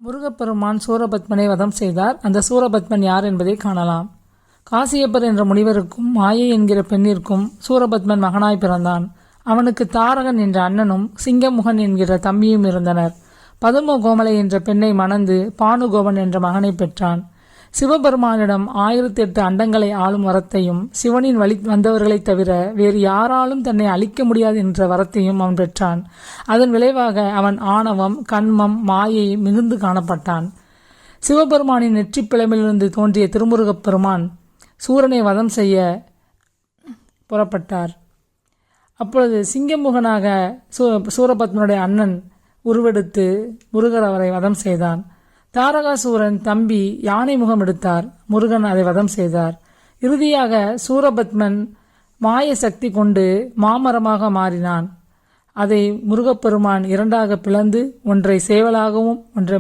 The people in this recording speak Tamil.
முருகப்பெருமான் சூரபத்மனை வதம் செய்தார். அந்த சூரபத்மன் யார் என்பதை காணலாம். காசியப்பர் என்ற முனிவருக்கும் மாயை என்கிற பெண்ணிற்கும் சூரபத்மன் மகனாய் பிறந்தான். அவனுக்கு தாரகன் என்ற அண்ணனும் சிங்கமுகன் என்கிற தம்பியும் இருந்தனர். பதும கோமலை என்ற பெண்ணை மணந்து பானுகோபன் என்ற மகனை பெற்றான். சிவபெருமானிடம் 1008 அண்டங்களை ஆளும் வரத்தையும் சிவனின் வழி வந்தவர்களைத் தவிர வேறு யாராலும் தன்னை அழிக்க முடியாது என்ற வரத்தையும் அவன் பெற்றான். அதன் விளைவாக அவன் ஆணவம், கண்மம், மாயை மிகுந்து காணப்பட்டான். சிவபெருமானின் நெற்றிப்பிளமிலிருந்து தோன்றிய திருமுருகப் பெருமான் சூரனை வதம் செய்ய புறப்பட்டார். அப்பொழுது சிங்கமுகனாக சூரபத்மனுடைய அண்ணன் உருவெடுத்து முருகர் அவரை வதம் செய்தான். தாரகாசூரன் தம்பி யானை முகம் எடுத்தார். முருகன் அதை வதம் செய்தார். இறுதியாக சூரபத்மன் மாய சக்தி கொண்டு மாமரமாக மாறினான். அதை முருகப்பெருமான் இரண்டாக பிளந்து ஒன்றை சேவலாகவும் ஒன்றை